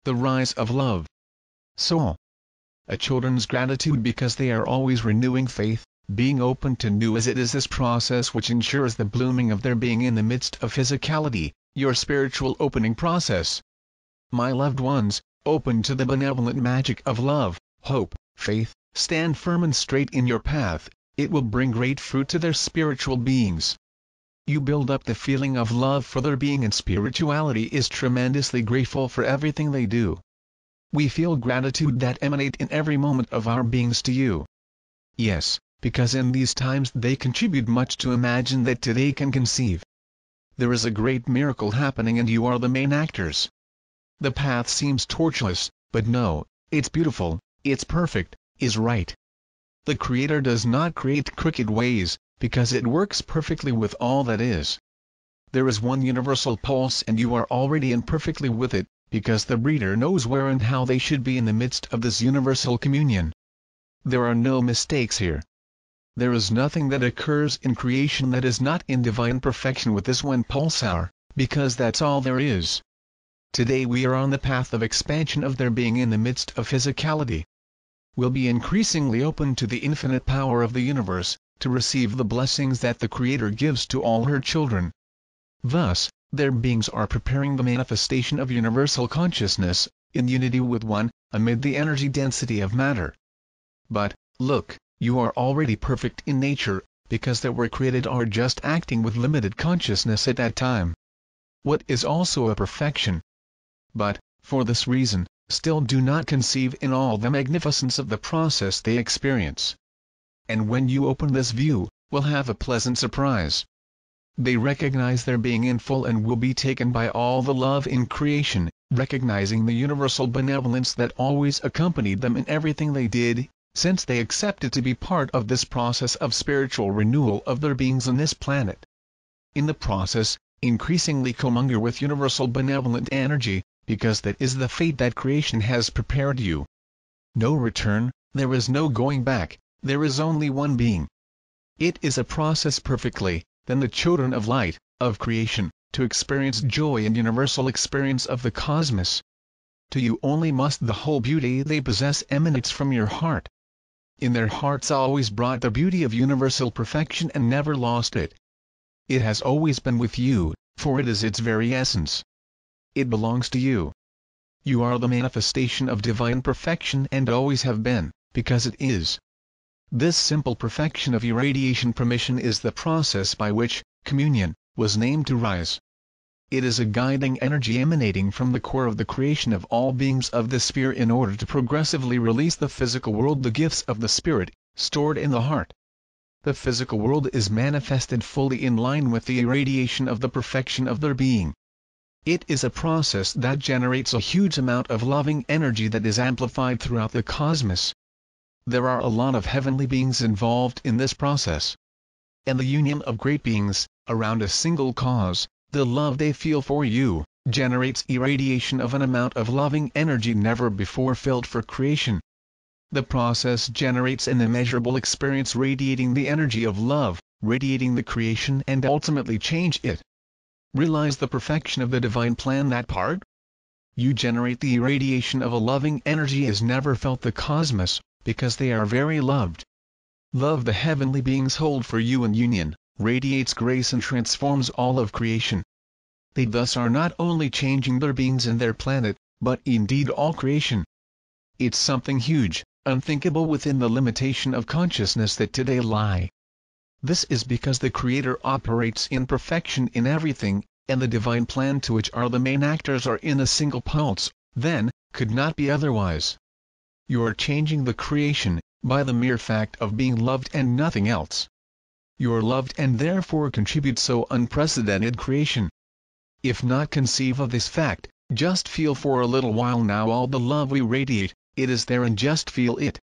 the rise of love. Soul. A children's gratitude because they are always renewing faith, being open to new, as it is this process which ensures the blooming of their being in the midst of physicality, your spiritual opening process. My loved ones, open to the benevolent magic of love, hope, faith, stand firm and straight in your path. It will bring great fruit to their spiritual beings. You build up the feeling of love for their being, and spirituality is tremendously grateful for everything they do. We feel gratitude that emanate in every moment of our beings to you. Yes, because in these times they contribute much to imagine that today can conceive. There is a great miracle happening and you are the main actors. The path seems tortuous, but no, it's beautiful, it's perfect, is right. The Creator does not create crooked ways, because it works perfectly with all that is. There is one universal pulse and you are already in perfectly with it, because the Breeder knows where and how they should be in the midst of this universal communion. There are no mistakes here. There is nothing that occurs in creation that is not in divine perfection with this one pulsar, because that's all there is. Today we are on the path of expansion of their being in the midst of physicality. Will be increasingly open to the infinite power of the universe, to receive the blessings that the Creator gives to all her children. Thus, their beings are preparing the manifestation of universal consciousness, in unity with one, amid the energy density of matter. But, look, you are already perfect in nature, because that were created are just acting with limited consciousness at that time. What is also a perfection? But, for this reason, still do not conceive in all the magnificence of the process they experience. And when you open this view, will have a pleasant surprise. They recognize their being in full and will be taken by all the love in creation, recognizing the universal benevolence that always accompanied them in everything they did, since they accepted to be part of this process of spiritual renewal of their beings on this planet. In the process, increasingly commingle with universal benevolent energy, because that is the fate that creation has prepared you. No return, there is no going back, there is only one being. It is a process perfectly, then the children of light, of creation, to experience joy and universal experience of the cosmos. To you only must the whole beauty they possess emanates from your heart. In their hearts always brought the beauty of universal perfection and never lost it. It has always been with you, for it is its very essence. It belongs to you. You are the manifestation of divine perfection and always have been, because it is. This simple perfection of irradiation permission is the process by which communion was named to rise. It is a guiding energy emanating from the core of the creation of all beings of the sphere in order to progressively release the physical world the gifts of the spirit, stored in the heart. The physical world is manifested fully in line with the irradiation of the perfection of their being. It is a process that generates a huge amount of loving energy that is amplified throughout the cosmos. There are a lot of heavenly beings involved in this process. And the union of great beings, around a single cause, the love they feel for you, generates irradiation of an amount of loving energy never before felt for creation. The process generates an immeasurable experience radiating the energy of love, radiating the creation and ultimately change it. Realize the perfection of the divine plan that part? You generate the irradiation of a loving energy as never felt the cosmos, because they are very loved. Love the heavenly beings hold for you in union, radiates grace and transforms all of creation. They thus are not only changing their beings and their planet, but indeed all creation. It's something huge, unthinkable within the limitation of consciousness that today lie. This is because the Creator operates in perfection in everything, and the divine plan to which are the main actors are in a single pulse, then, could not be otherwise. You are changing the creation, by the mere fact of being loved and nothing else. You are loved and therefore contribute so unprecedented creation. If not conceive of this fact, just feel for a little while now all the love we radiate, it is there and just feel it.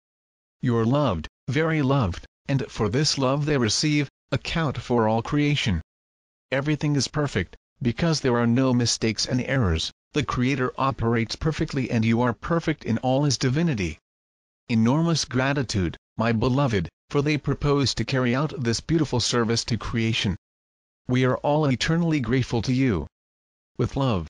You're loved, very loved, and for this love they receive, account for all creation. Everything is perfect, because there are no mistakes and errors, the Creator operates perfectly and you are perfect in all His divinity. Enormous gratitude, my beloved, for they propose to carry out this beautiful service to creation. We are all eternally grateful to you. With love.